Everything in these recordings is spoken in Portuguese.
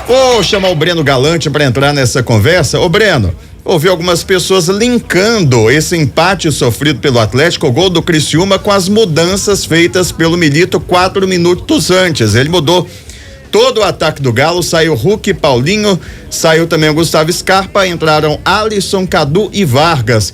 Vou chamar o Breno Galante para entrar nessa conversa. Ô Breno, ouvi algumas pessoas linkando esse empate sofrido pelo Atlético, o gol do Criciúma, com as mudanças feitas pelo Milito 4 minutos antes. Ele mudou todo o ataque do Galo, saiu Hulk, Paulinho, saiu também o Gustavo Scarpa, entraram Alisson, Cadu e Vargas.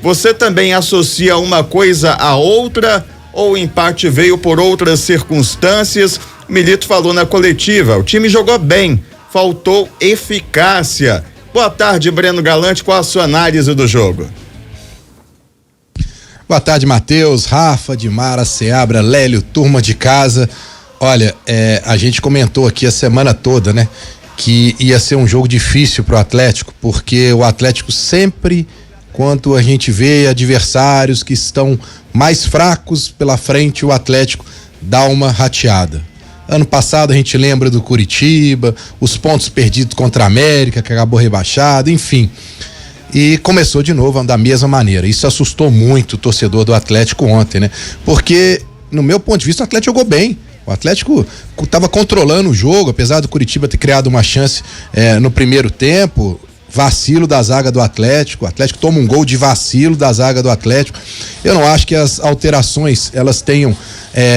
Você também associa uma coisa a outra ou o empate veio por outras circunstâncias? Milito falou na coletiva, o time jogou bem, faltou eficácia. Boa tarde, Breno Galante, qual a sua análise do jogo? Boa tarde, Matheus, Rafa, Dimara, Seabra, Lélio, turma de casa. Olha, a gente comentou aqui a semana toda, né, que ia ser um jogo difícil pro Atlético, porque o Atlético sempre, quando a gente vê adversários que estão mais fracos pela frente, o Atlético dá uma rateada. Ano passado a gente lembra do Curitiba, os pontos perdidos contra a América, que acabou rebaixado, enfim. E começou de novo da mesma maneira. Isso assustou muito o torcedor do Atlético ontem, né? Porque, no meu ponto de vista, o Atlético jogou bem. O Atlético estava controlando o jogo, apesar do Curitiba ter criado uma chance no primeiro tempo. Vacilo da zaga do Atlético, o Atlético toma um gol de vacilo da zaga do Atlético. Eu não acho que as alterações elas tenham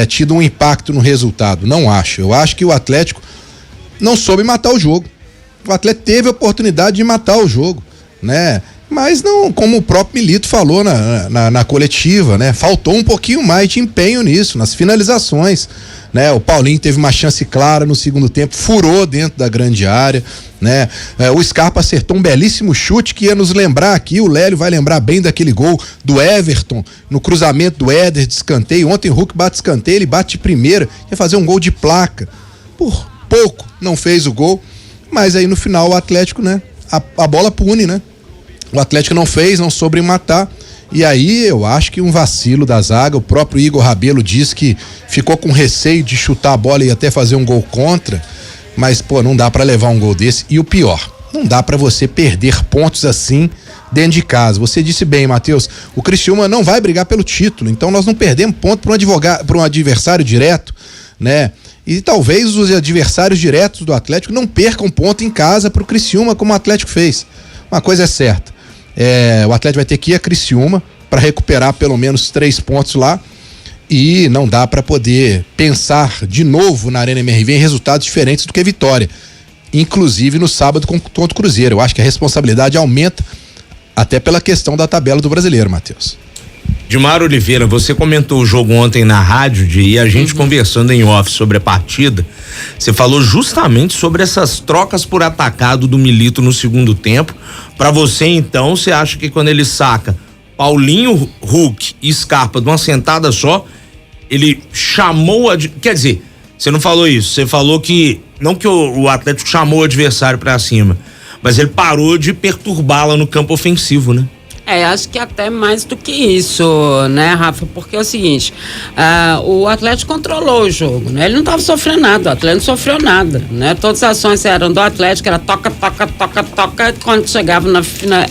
tido um impacto no resultado, não acho. Eu acho que o Atlético não soube matar o jogo. O Atlético teve a oportunidade de matar o jogo, né? Mas não, como o próprio Milito falou na coletiva, né? Faltou um pouquinho mais de empenho nisso, nas finalizações, né? O Paulinho teve uma chance clara no segundo tempo, furou dentro da grande área, né? O Scarpa acertou um belíssimo chute que ia nos lembrar aqui, o Lélio vai lembrar bem daquele gol do Everton, no cruzamento do Éder de escanteio. Ontem o Hulk bate escanteio, ele bate de primeira, ia fazer um gol de placa. Por pouco não fez o gol, mas aí no final o Atlético, né? A bola pune, né? O Atlético não fez, não soube matar. E aí eu acho que um vacilo da zaga. O próprio Igor Rabelo disse que ficou com receio de chutar a bola e até fazer um gol contra. Mas, pô, não dá pra levar um gol desse. E o pior, não dá pra você perder pontos assim dentro de casa. Você disse bem, Matheus, o Criciúma não vai brigar pelo título. Então nós não perdemos ponto para um adversário direto, né? E talvez os adversários diretos do Atlético não percam ponto em casa pro Criciúma, como o Atlético fez. Uma coisa é certa. O Atlético vai ter que ir a Criciúma para recuperar pelo menos 3 pontos lá e não dá para poder pensar de novo na Arena MRV em resultados diferentes do que vitória, inclusive no sábado contra o Cruzeiro. Eu acho que a responsabilidade aumenta até pela questão da tabela do Brasileiro, Matheus. Dimar Oliveira, você comentou o jogo ontem na rádio e a gente conversando em off sobre a partida, você falou justamente sobre essas trocas por atacado do Milito no segundo tempo. Pra você, então, você acha que quando ele saca Paulinho, Hulk e Scarpa de uma sentada só, ele chamou quer dizer, você não falou isso, você falou que não que o Atlético chamou o adversário pra cima, mas ele parou de perturbá-la no campo ofensivo, né? Acho que até mais do que isso, né, Rafa? Porque é o seguinte, o Atlético controlou o jogo, né? Ele não estava sofrendo nada, o Atlético não sofreu nada, né? Todas as ações eram do Atlético, era toca, quando chegava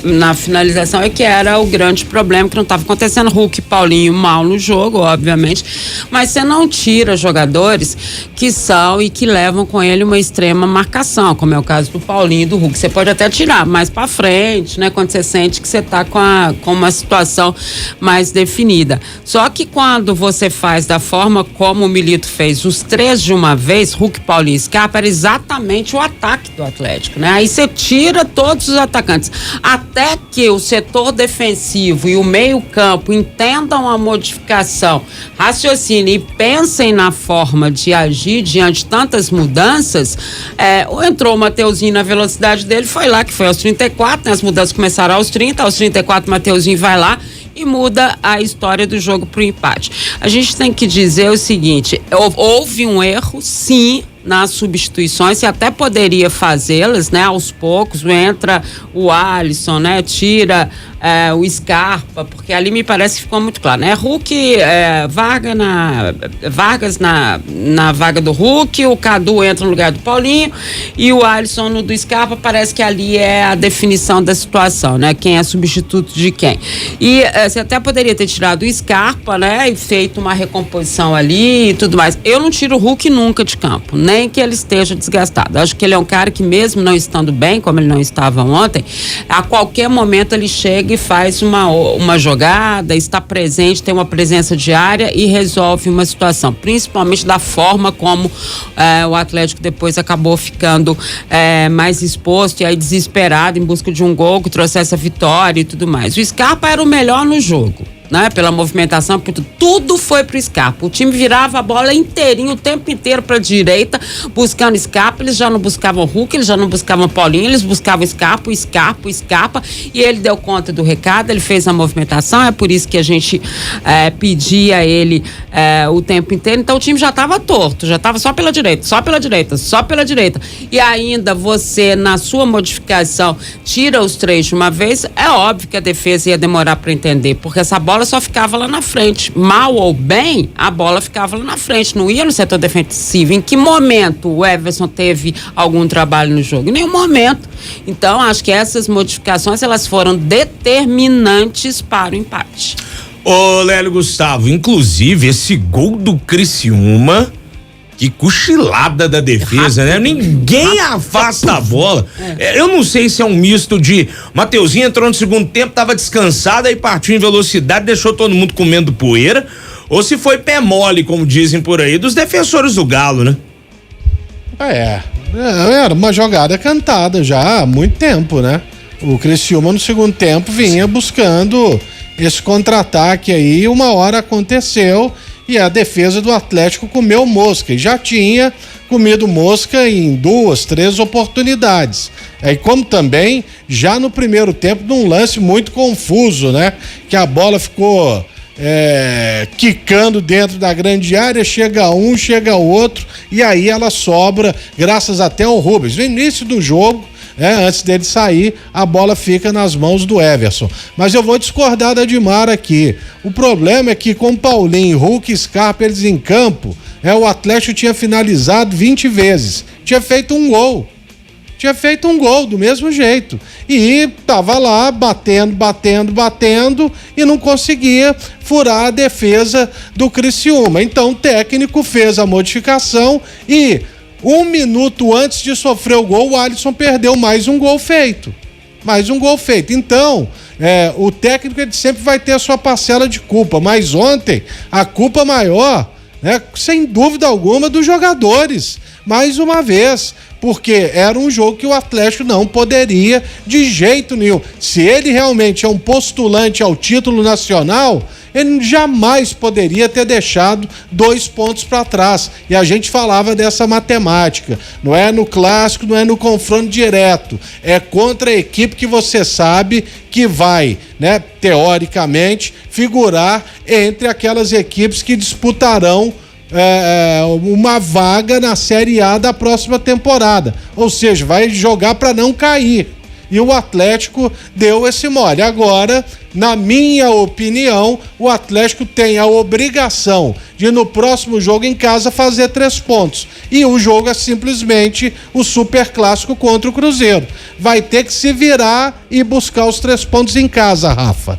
na finalização é que era o grande problema, que não estava acontecendo. Hulk e Paulinho mal no jogo, obviamente, mas você não tira jogadores que são e que levam com ele uma extrema marcação, como é o caso do Paulinho e do Hulk. Você pode até tirar mais pra frente, né? Quando você sente que você tá com uma situação mais definida. Só que quando você faz da forma como o Milito fez, os 3 de uma vez, Hulk, Paulinho e Scarpa, era exatamente o ataque do Atlético, né? Aí você tira todos os atacantes. Até que o setor defensivo e o meio-campo entendam a modificação, raciocinem e pensem na forma de agir diante de tantas mudanças, entrou o Mateuzinho na velocidade dele, foi lá, que foi aos 34, né? As mudanças começaram aos 30, aos 34 Mateuzinho vai lá e muda a história do jogo pro empate. A gente tem que dizer o seguinte, houve um erro, sim, nas substituições, você até poderia fazê-las, né, aos poucos, entra o Alisson, né, tira o Scarpa, porque ali me parece que ficou muito claro, né? Hulk, Vargas na vaga do Hulk, o Cadu entra no lugar do Paulinho e o Alisson no do Scarpa. Parece que ali é a definição da situação, né? Quem é substituto de quem. E você até poderia ter tirado o Scarpa, né? E feito uma recomposição ali e tudo mais. Eu não tiro o Hulk nunca de campo, nem que ele esteja desgastado. Acho que ele é um cara que, mesmo não estando bem, como ele não estava ontem, a qualquer momento ele chega e faz uma jogada, está presente, tem uma presença diária e resolve uma situação, principalmente da forma como o Atlético depois acabou ficando mais exposto e aí desesperado em busca de um gol que trouxesse a vitória e tudo mais. O Scarpa era o melhor no jogo, né? Pela movimentação, tudo foi pro Scarpa. O time virava a bola inteirinho, o tempo inteiro pra direita, buscando Scarpa. Eles já não buscavam o Hulk, eles já não buscavam o Paulinho, eles buscavam o Scarpa, e ele deu conta do recado, ele fez a movimentação, é por isso que a gente pedia ele o tempo inteiro. Então o time já estava torto, já estava só pela direita. E ainda você, na sua modificação, tira os 3 de uma vez, é óbvio que a defesa ia demorar para entender, porque essa bola só ficava lá na frente. Mal ou bem, a bola ficava lá na frente, não ia no setor defensivo. Em que momento o Everson teve algum trabalho no jogo? Em nenhum momento. Então, acho que essas modificações, elas foram determinantes para o empate. Ô, Lélio Gustavo, inclusive esse gol do Criciúma, que cochilada da defesa, né? Ninguém afasta a bola. Eu não sei se é um misto de Mateuzinho entrou no segundo tempo, tava descansado, aí partiu em velocidade, deixou todo mundo comendo poeira, ou se foi pé mole, como dizem por aí, dos defensores do Galo, né? Era uma jogada cantada já há muito tempo, né? O Criciúma no segundo tempo vinha buscando esse contra-ataque aí, uma hora aconteceu e a defesa do Atlético comeu mosca, e já tinha comido mosca em 2, 3 oportunidades. E como também, já no primeiro tempo, num lance muito confuso, né? Que a bola ficou quicando dentro da grande área, chega um, chega outro, e aí ela sobra, graças até ao Rubens. No início do jogo, antes dele sair, a bola fica nas mãos do Everson. Mas eu vou discordar da Dimar aqui. O problema é que com Paulinho, Hulk e Scarpa, eles em campo, o Atlético tinha finalizado 20 vezes. Tinha feito um gol do mesmo jeito. E tava lá batendo e não conseguia furar a defesa do Criciúma. Então o técnico fez a modificação e 1 minuto antes de sofrer o gol, o Alisson perdeu mais um gol feito. Então, o técnico ele sempre vai ter a sua parcela de culpa, mas ontem a culpa maior, sem dúvida alguma, dos jogadores. Mais uma vez, porque era um jogo que o Atlético não poderia de jeito nenhum. Se ele realmente é um postulante ao título nacional, ele jamais poderia ter deixado 2 pontos para trás. E a gente falava dessa matemática. Não é no clássico, não é no confronto direto. É contra a equipe que você sabe que vai, teoricamente, figurar entre aquelas equipes que disputarão uma vaga na Série A da próxima temporada. Ou seja, vai jogar para não cair. E o Atlético deu esse mole. Agora, na minha opinião, o Atlético tem a obrigação de no próximo jogo em casa fazer 3 pontos. E o jogo é simplesmente o super clássico contra o Cruzeiro. Vai ter que se virar e buscar os 3 pontos em casa, Rafa.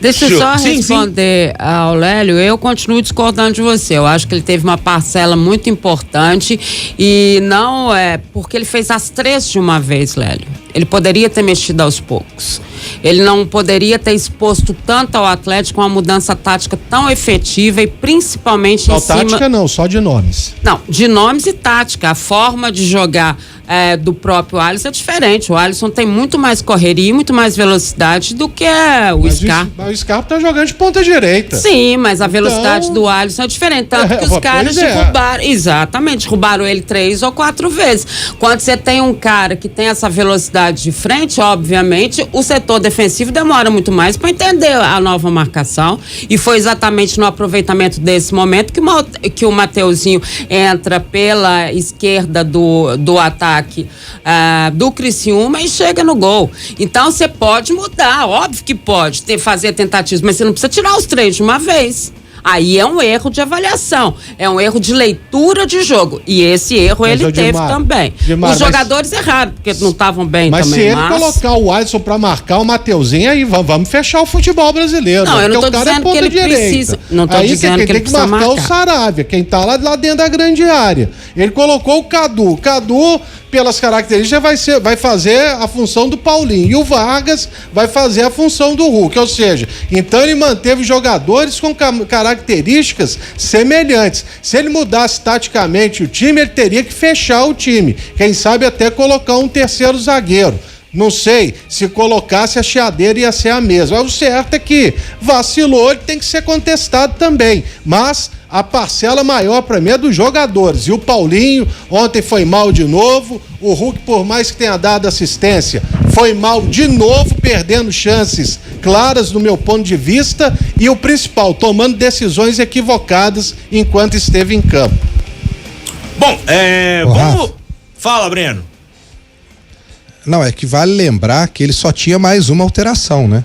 Deixa eu só responder ao Lélio. Eu continuo discordando de você. Eu acho que ele teve uma parcela muito importante e não porque ele fez as 3 de uma vez, Lélio. Ele poderia ter mexido aos poucos. Ele não poderia ter exposto tanto ao Atlético uma mudança tática tão efetiva e principalmente em cima... Tática não, só de nomes. Não, de nomes e tática. A forma de jogar do próprio Alisson é diferente. O Alisson tem muito mais correria e muito mais velocidade do que o Scarpa. O Scarpa tá jogando de ponta direita. Sim, mas a velocidade do Alisson é diferente. Tanto que os caras derrubaram. Exatamente, derrubaram ele 3 ou 4 vezes. Quando você tem um cara que tem essa velocidade de frente, obviamente, o setor defensivo demora muito mais para entender a nova marcação. E foi exatamente no aproveitamento desse momento que o Mateuzinho entra pela esquerda do ataque ataque do Criciúma e chega no gol. Então você pode mudar, óbvio que pode fazer tentativas, mas você não precisa tirar os 3 de uma vez. Aí é um erro de avaliação, é um erro de leitura de jogo. E esse erro ele teve também. Os jogadores erraram, porque não estavam bem mas também. Se ele colocar o Alisson pra marcar o Mateuzinho, aí vamos fechar o futebol brasileiro. Não, eu não tô dizendo que ele precisa. Não tô dizendo que ele precisa marcar. Tem que marcar o Saravia, quem tá lá dentro da grande área. Ele colocou o Cadu. Cadu, pelas características, vai fazer a função do Paulinho. E o Vargas vai fazer a função do Hulk. Ou seja, então ele manteve jogadores com características semelhantes. Se ele mudasse taticamente o time, ele teria que fechar o time. Quem sabe até colocar um terceiro zagueiro. Não sei, se colocasse a chiadeira ia ser a mesma. O certo é que vacilou, ele tem que ser contestado também. Mas a parcela maior para mim é dos jogadores. E o Paulinho ontem foi mal de novo. O Hulk, por mais que tenha dado assistência, foi mal de novo, perdendo chances claras do meu ponto de vista. E o principal, tomando decisões equivocadas enquanto esteve em campo. Bom, vamos... Fala, Breno. Não, é que vale lembrar que ele só tinha mais uma alteração, né?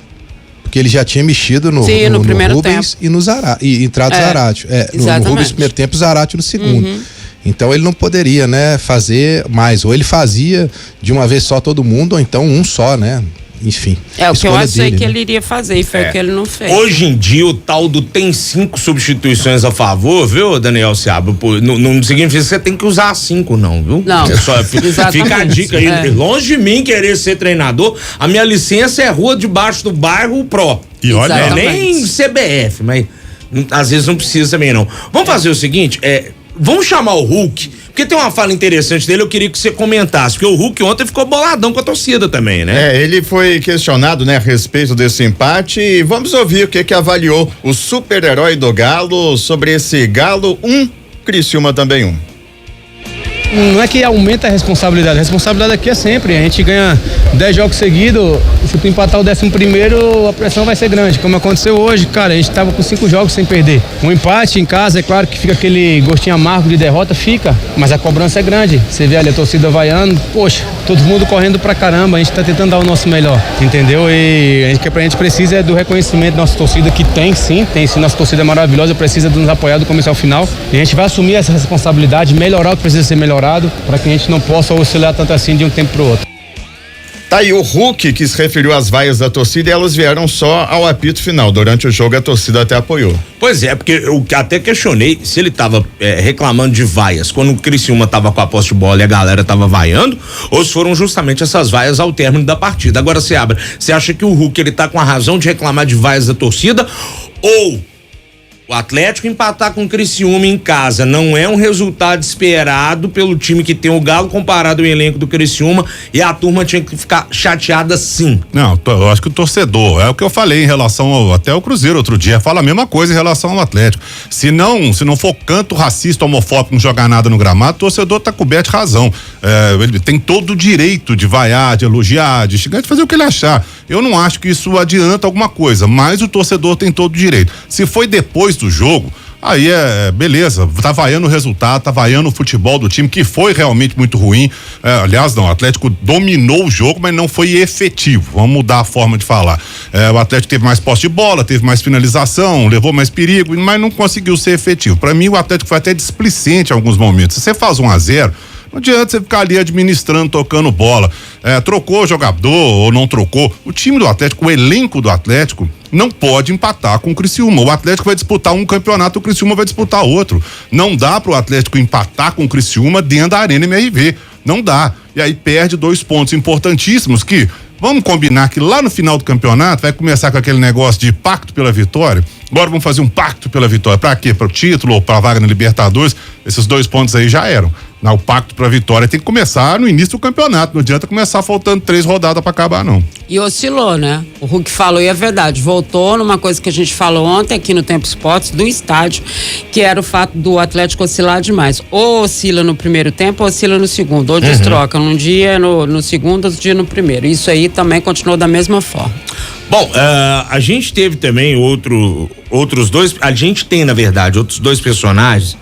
Porque ele já tinha mexido no primeiro Rubens tempo. E no Zarate, e entrado Zarate. No Rubens no primeiro tempo e Zarate no segundo. Então ele não poderia, né, fazer mais. Ou ele fazia de uma vez só todo mundo, ou então um só, né? Enfim. É o que eu achei que ele iria fazer e foi o que ele não fez. Hoje em dia o tal do tem 5 substituições a favor, viu, Daniel Seabra? Não significa que você tem que usar 5 não, viu? Não. Fica a dica aí. Longe de mim querer ser treinador, a minha licença é Rua Debaixo do Bairro Pro. E olha, é nem CBF, mas às vezes não precisa também não. Vamos fazer o seguinte, vamos chamar o Hulk, porque tem uma fala interessante dele, eu queria que você comentasse, porque o Hulk ontem ficou boladão com a torcida também, né? Ele foi questionado, né, a respeito desse empate e vamos ouvir o que avaliou o super-herói do Galo sobre esse Galo 1, Criciúma também 1. Não é que aumenta a responsabilidade aqui é sempre, a gente ganha 10 jogos seguidos, se tu empatar o 11º, a pressão vai ser grande, como aconteceu hoje, cara, a gente tava com 5 jogos sem perder. Um empate em casa, é claro que fica aquele gostinho amargo de derrota, mas a cobrança é grande, você vê ali a torcida vaiando, poxa, todo mundo correndo pra caramba, a gente tá tentando dar o nosso melhor, entendeu? E o que a gente precisa é do reconhecimento da nossa torcida, que tem sim, nossa torcida é maravilhosa, precisa de nos apoiar do começo ao final, e a gente vai assumir essa responsabilidade, melhorar o que precisa ser melhorado, para que a gente não possa oscilar tanto assim de um tempo para o outro. Tá aí o Hulk que se referiu às vaias da torcida e elas vieram só ao apito final. Durante o jogo a torcida até apoiou. Pois é, porque eu até questionei se ele tava reclamando de vaias quando o Criciúma tava com a posse de bola e a galera tava vaiando, ou se foram justamente essas vaias ao término da partida. Agora, você acha que o Hulk ele tá com a razão de reclamar de vaias da torcida, ou o Atlético empatar com o Criciúma em casa não é um resultado esperado pelo time que tem o Galo comparado ao elenco do Criciúma e a turma tinha que ficar chateada sim? Não, eu acho que o torcedor, é o que eu falei em relação até ao Cruzeiro outro dia, fala a mesma coisa em relação ao Atlético. Se não for canto racista, homofóbico, não jogar nada no gramado, o torcedor tá coberto de razão. Ele tem todo o direito de vaiar, de elogiar, de xingar, de fazer o que ele achar. Eu não acho que isso adianta alguma coisa, mas o torcedor tem todo o direito. Se foi depois do jogo, aí beleza, tá vaiando o resultado, tá vaiando o futebol do time, que foi realmente muito ruim. Aliás, não, o Atlético dominou o jogo, mas não foi efetivo. Vamos mudar a forma de falar. O Atlético teve mais posse de bola, teve mais finalização, levou mais perigo, mas não conseguiu ser efetivo. Para mim, o Atlético foi até displicente em alguns momentos. Se você faz 1-0, não adianta você ficar ali administrando, tocando bola. Trocou o jogador ou não trocou. O time do Atlético, o elenco do Atlético, não pode empatar com o Criciúma. O Atlético vai disputar um campeonato, o Criciúma vai disputar outro. Não dá pro Atlético empatar com o Criciúma dentro da Arena MRV. Não dá. E aí perde 2 pontos importantíssimos que, vamos combinar que lá no final do campeonato vai começar com aquele negócio de pacto pela vitória. Agora vamos fazer um pacto pela vitória. Pra quê? Para o título ou pra vaga na Libertadores? Esses 2 pontos aí já eram. O pacto pra vitória tem que começar no início do campeonato. Não adianta começar faltando 3 rodadas pra acabar, não. E oscilou, né? O Hulk falou, e é verdade, voltou numa coisa que a gente falou ontem aqui no Tempo Esportes, do estádio, que era o fato do Atlético oscilar demais. Ou oscila no primeiro tempo, ou oscila no segundo. Ou destroca, um dia no segundo, outro dia no primeiro. Isso aí também continuou da mesma forma. Bom, a gente teve também outros dois, a gente tem, na verdade, outros dois personagens.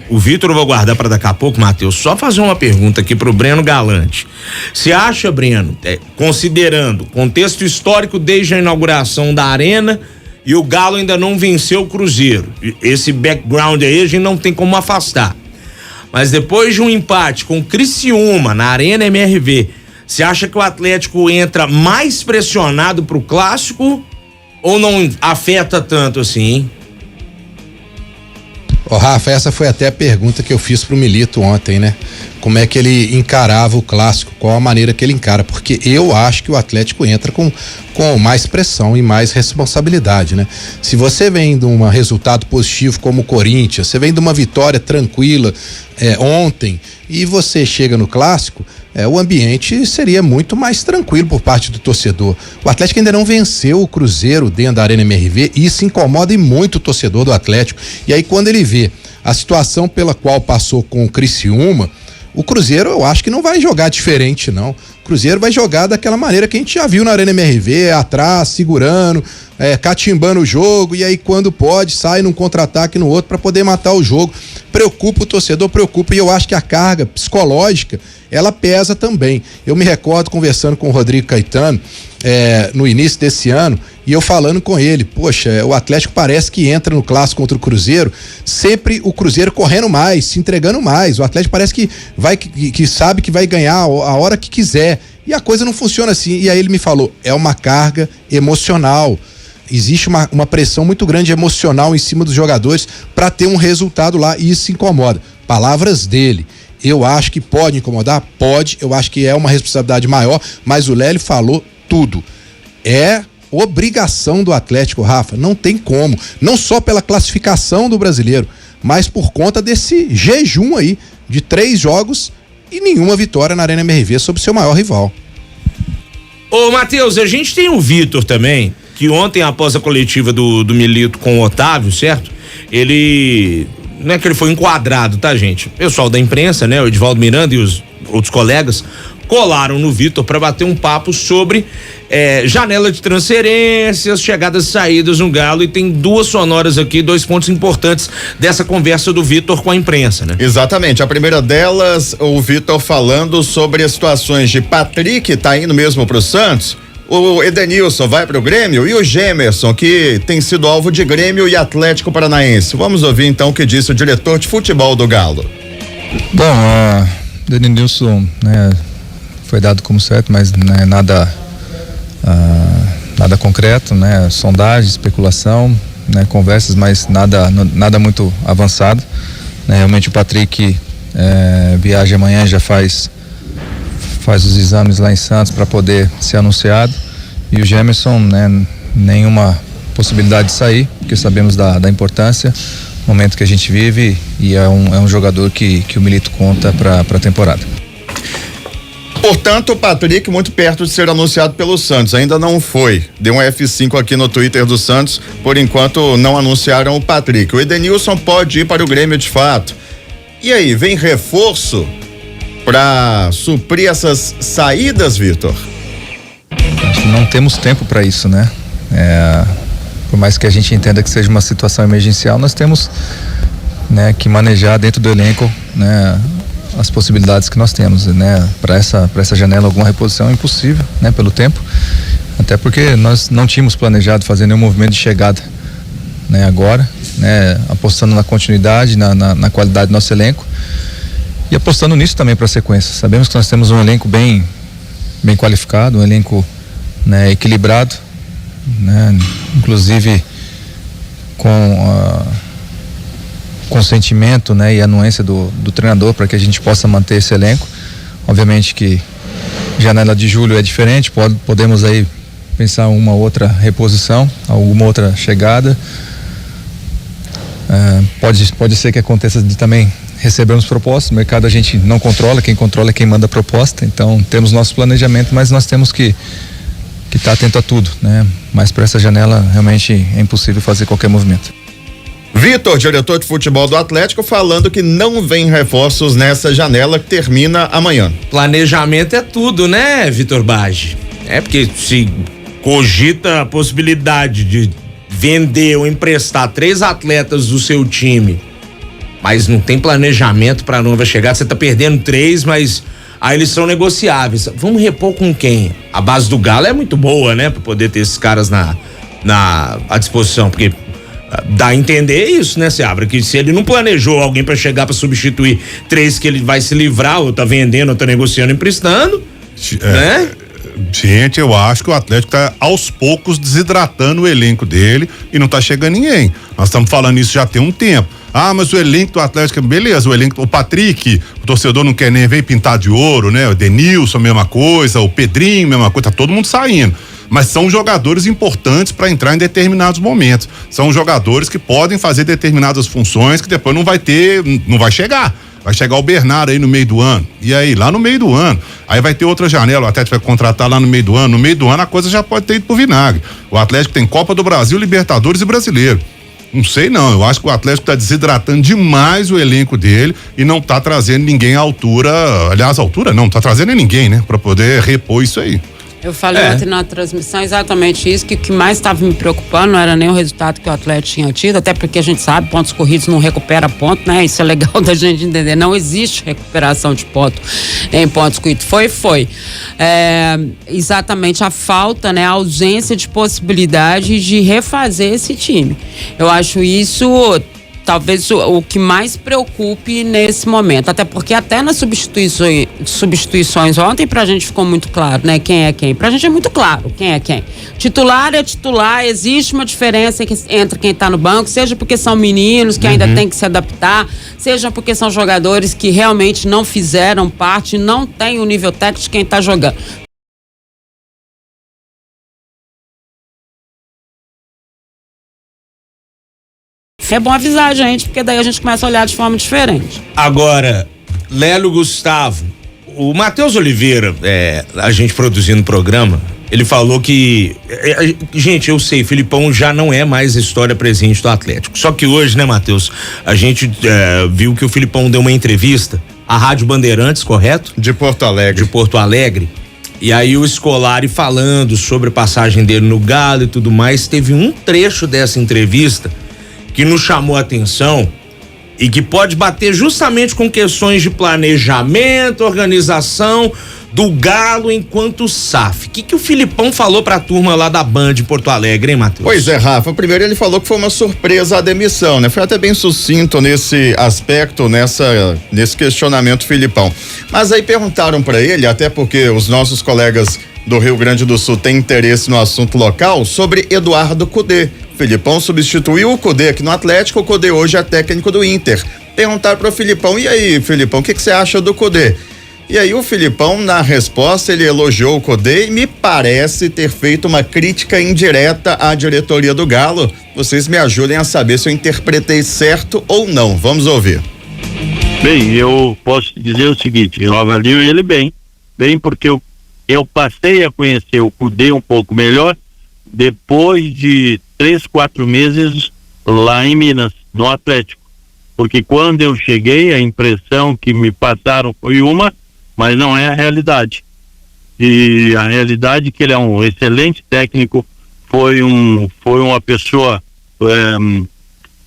O Vitor eu vou guardar para daqui a pouco, Matheus. Só fazer uma pergunta aqui pro Breno Galante. Você acha, Breno, considerando o contexto histórico desde a inauguração da Arena e o Galo ainda não venceu o Cruzeiro, esse background aí a gente não tem como afastar, mas depois de um empate com o Criciúma na Arena MRV, você acha que o Atlético entra mais pressionado pro clássico ou não afeta tanto assim, hein? Rafa, essa foi até a pergunta que eu fiz pro Milito ontem, né? Como é que ele encarava o clássico, qual a maneira que ele encara, porque eu acho que o Atlético entra com mais pressão e mais responsabilidade, né? Se você vem de um resultado positivo como o Corinthians, você vem de uma vitória tranquila ontem e você chega no clássico, o ambiente seria muito mais tranquilo por parte do torcedor. O Atlético ainda não venceu o Cruzeiro dentro da Arena MRV e isso incomoda muito o torcedor do Atlético. E aí quando ele vê a situação pela qual passou com o Criciúma, o Cruzeiro eu acho que não vai jogar diferente não. O Cruzeiro vai jogar daquela maneira que a gente já viu na Arena MRV, atrás, segurando, catimbando o jogo, e aí quando pode sai num contra-ataque no outro para poder matar o jogo. Preocupa o torcedor, preocupa, e eu acho que a carga psicológica ela pesa também. Eu me recordo conversando com o Rodrigo Caetano no início desse ano, e eu falando com ele, poxa, o Atlético parece que entra no clássico contra o Cruzeiro, sempre o Cruzeiro correndo mais, se entregando mais, o Atlético parece que sabe que vai ganhar a hora que quiser, e a coisa não funciona assim. E aí ele me falou, é uma carga emocional, existe uma pressão muito grande emocional em cima dos jogadores para ter um resultado lá, e isso incomoda. Palavras dele. Eu acho que pode incomodar? Pode, eu acho que é uma responsabilidade maior, mas o Lélio falou tudo. É obrigação do Atlético, Rafa, não tem como, não só pela classificação do Brasileiro, mas por conta desse jejum aí de 3 jogos e nenhuma vitória na Arena MRV sobre o seu maior rival. Ô Matheus, a gente tem o Vitor também, que ontem após a coletiva do Milito com o Otávio, certo? Ele, não é que ele foi enquadrado, tá gente? O pessoal da imprensa, né? O Edivaldo Miranda e os outros colegas colaram no Vitor para bater um papo sobre janela de transferências, chegadas e saídas no Galo, e tem 2 sonoras aqui, 2 pontos importantes dessa conversa do Vitor com a imprensa, né? Exatamente, a primeira delas, o Vitor falando sobre as situações de Patrick, tá indo mesmo pro Santos, o Edenilson vai pro Grêmio e o Gemerson, que tem sido alvo de Grêmio e Atlético Paranaense. Vamos ouvir então o que disse o diretor de futebol do Galo. Bom, o Edenilson, né, foi dado como certo, mas né, nada concreto, né? Sondagem, especulação, né? Conversas, mas nada muito avançado, né? Realmente o Patrick viaja amanhã, já faz os exames lá em Santos para poder ser anunciado, e o Gemerson, né? Nenhuma possibilidade de sair, porque sabemos da importância, momento que a gente vive, e é um jogador que o Milito conta para a temporada. Portanto, o Patrick muito perto de ser anunciado pelo Santos, ainda não foi. Deu um F5 aqui no Twitter do Santos, por enquanto não anunciaram o Patrick. O Edenilson pode ir para o Grêmio de fato. E aí, vem reforço para suprir essas saídas, Vitor? Não temos tempo para isso, né? Por mais que a gente entenda que seja uma situação emergencial, nós temos, né, que manejar dentro do elenco, né, as possibilidades que nós temos, né? Para essa janela alguma reposição é impossível, né? Pelo tempo, até porque nós não tínhamos planejado fazer nenhum movimento de chegada, né? Agora, né? Apostando na continuidade, na qualidade do nosso elenco, e apostando nisso também para a sequência. Sabemos que nós temos um elenco bem qualificado, um elenco, né, equilibrado, né? Inclusive com consentimento, né, e anuência do treinador para que a gente possa manter esse elenco. Obviamente que janela de julho é diferente, podemos aí pensar uma outra reposição, alguma outra chegada. Pode ser que aconteça de também recebermos propostas. O mercado a gente não controla, quem controla é quem manda a proposta. Então temos nosso planejamento, mas nós temos que estar atento a tudo, né? Mas para essa janela realmente é impossível fazer qualquer movimento. Vitor, diretor de futebol do Atlético, falando que não vem reforços nessa janela que termina amanhã. Planejamento é tudo, né, Vitor Bage? Porque se cogita a possibilidade de vender ou emprestar 3 atletas do seu time, mas não tem planejamento para a nova chegada, você tá perdendo 3, mas aí eles são negociáveis. Vamos repor com quem? A base do Galo é muito boa, né? Pra poder ter esses caras à disposição, porque dá a entender isso, né, Seabra? Que se ele não planejou alguém para chegar para substituir 3 que ele vai se livrar, ou tá vendendo, ou tá negociando, emprestando, né? Gente, eu acho que o Atlético tá aos poucos desidratando o elenco dele e não tá chegando ninguém. Nós estamos falando isso já tem um tempo. Ah, mas o elenco do Atlético, beleza, o Patrick, o torcedor não quer nem ver pintar de ouro, né? O Denilson, mesma coisa, o Pedrinho, mesma coisa, tá todo mundo saindo. Mas são jogadores importantes para entrar em determinados momentos. São jogadores que podem fazer determinadas funções que depois não vai chegar. Vai chegar o Bernardo aí no meio do ano. E aí, lá no meio do ano, aí vai ter outra janela, o Atlético vai contratar lá no meio do ano. No meio do ano a coisa já pode ter ido pro vinagre. O Atlético tem Copa do Brasil, Libertadores e Brasileiro. Não sei não, eu acho que o Atlético tá desidratando demais o elenco dele e não tá trazendo ninguém à altura, aliás, à altura não tá trazendo ninguém, né? Pra poder repor isso aí. Eu falei ontem na transmissão exatamente isso, que o que mais estava me preocupando não era nem o resultado que o Atlético tinha tido, até porque a gente sabe, pontos corridos não recupera ponto, né? Isso é legal da gente entender, não existe recuperação de ponto em pontos corridos. Foi. Exatamente a falta, né? A ausência de possibilidade de refazer esse time. Eu acho isso talvez o que mais preocupe nesse momento, até porque até nas substituições ontem pra gente ficou muito claro, né, quem é quem. Pra gente é muito claro quem é quem. Titular é titular, existe uma diferença entre quem tá no banco, seja porque são meninos que ainda tem que se adaptar, seja porque são jogadores que realmente não fizeram parte, não tem o nível técnico de quem tá jogando. É bom avisar a gente, porque daí a gente começa a olhar de forma diferente. Agora, Lélio Gustavo, o Matheus Oliveira, a gente produzindo o programa, ele falou que, gente, eu sei, Filipão já não é mais a história presente do Atlético. Só que hoje, né, Matheus, a gente viu que o Filipão deu uma entrevista à Rádio Bandeirantes, correto? De Porto Alegre. E aí o Scolari falando sobre a passagem dele no Galo e tudo mais, teve um trecho dessa entrevista que nos chamou a atenção e que pode bater justamente com questões de planejamento, organização do Galo enquanto SAF. O que o Filipão falou pra turma lá da Band em Porto Alegre, hein, Matheus? Pois é, Rafa, primeiro ele falou que foi uma surpresa a demissão, né? Foi até bem sucinto nesse aspecto, nesse questionamento, Filipão. Mas aí perguntaram pra ele, até porque os nossos colegas do Rio Grande do Sul têm interesse no assunto local, sobre Eduardo Cudê. Filipão substituiu o Cudê aqui no Atlético, o Cudê hoje é técnico do Inter. Perguntaram pro Filipão, e aí, Filipão, o que você acha do Cudê? E aí o Filipão, na resposta, ele elogiou o Cudê e me parece ter feito uma crítica indireta à diretoria do Galo. Vocês me ajudem a saber se eu interpretei certo ou não. Vamos ouvir. Bem, eu posso dizer o seguinte, eu avalio ele bem porque eu passei a conhecer o Cudê um pouco melhor depois de 3-4 meses lá em Minas, no Atlético, porque quando eu cheguei a impressão que me passaram foi uma, mas não é a realidade. E a realidade é que ele é um excelente técnico, foi uma pessoa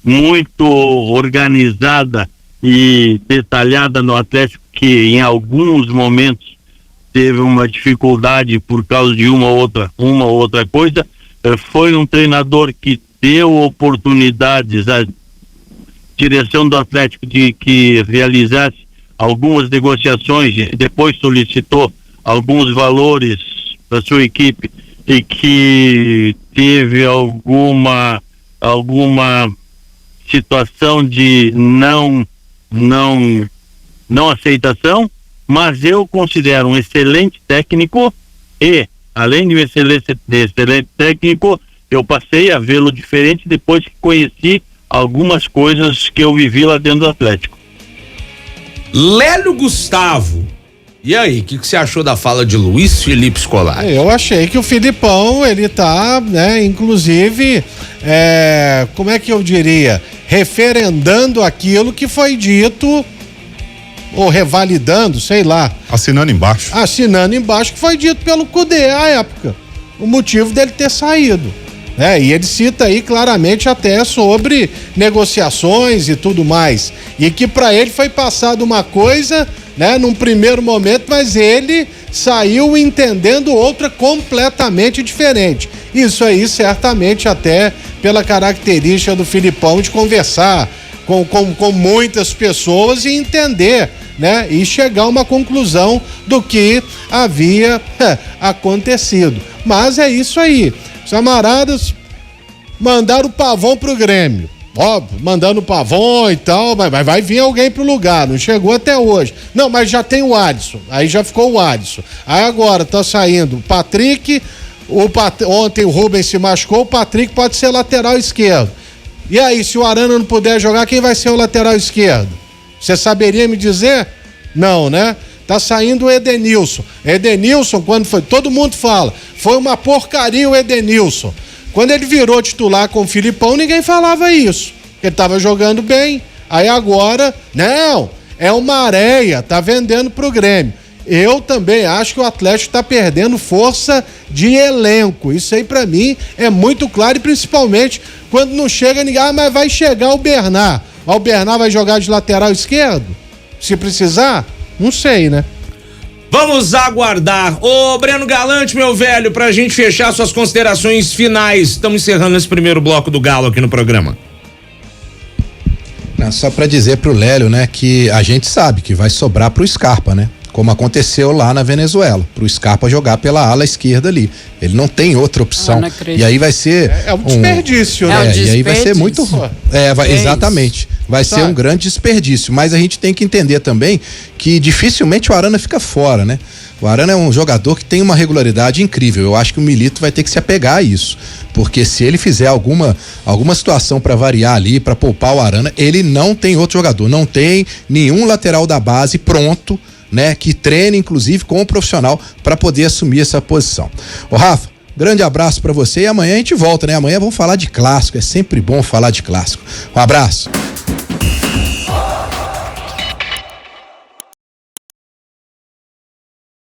muito organizada e detalhada no Atlético, que em alguns momentos teve uma dificuldade por causa de uma ou outra coisa. Foi um treinador que deu oportunidades à direção do Atlético de que realizasse algumas negociações, depois solicitou alguns valores para sua equipe e que teve alguma situação de não aceitação, mas eu considero um excelente técnico e, além de um excelente técnico, eu passei a vê-lo diferente depois que conheci algumas coisas que eu vivi lá dentro do Atlético. Lélio Gustavo, e aí, o que você achou da fala de Luiz Felipe Scolari? Eu achei que o Filipão, ele tá, né, inclusive, como é que eu diria, referendando aquilo que foi dito, ou revalidando, sei lá. Assinando embaixo que foi dito pelo Cudê à época. o motivo dele ter saído. E ele cita aí claramente até sobre negociações e tudo mais. E que para ele foi passado uma coisa, num primeiro momento, mas ele saiu entendendo outra completamente diferente. Isso aí certamente até pela característica do Filipão de conversar com muitas pessoas e entender, e chegar a uma conclusão do que havia acontecido. Mas é isso aí. Os camaradas mandaram o Pavão pro Grêmio. Óbvio, mandando o Pavão e tal, mas vai vir alguém pro lugar, não chegou até hoje. Não, mas já tem o Adson, aí já ficou o Adson. Aí agora tá saindo o Patrick, ontem o Rubens se machucou, o Patrick pode ser lateral esquerdo. E aí, se o Arana não puder jogar, quem vai ser o lateral esquerdo? Você saberia me dizer? Não, né? Tá saindo o Edenilson. Edenilson, quando foi, todo mundo fala, foi uma porcaria o Edenilson. Quando ele virou titular com o Filipão, ninguém falava isso. Ele tava jogando bem. Aí agora, não, é uma areia, tá vendendo pro Grêmio. Eu também acho que o Atlético tá perdendo força de elenco. Isso aí pra mim é muito claro, e principalmente quando não chega ninguém. Ah, mas vai chegar o Bernard. O Bernard vai jogar de lateral esquerdo? Se precisar? Não sei, né? Vamos aguardar. Ô, Breno Galante, meu velho, pra gente fechar suas considerações finais. Estamos encerrando esse primeiro bloco do Galo aqui no programa. Não, só pra dizer pro Lélio, que a gente sabe que vai sobrar pro Scarpa, como aconteceu lá na Venezuela, pro Scarpa jogar pela ala esquerda ali. Ele não tem outra opção. E aí vai ser um desperdício, né? E aí vai ser muito exatamente. Vai ser um grande desperdício, mas a gente tem que entender também que dificilmente o Arana fica fora, O Arana é um jogador que tem uma regularidade incrível. Eu acho que o Milito vai ter que se apegar a isso, porque se ele fizer alguma situação para variar ali, para poupar o Arana, ele não tem outro jogador, não tem nenhum lateral da base pronto, que treine inclusive com o profissional para poder assumir essa posição. Ô Rafa, grande abraço para você, e amanhã a gente volta, Amanhã vamos falar de clássico, é sempre bom falar de clássico. Um abraço.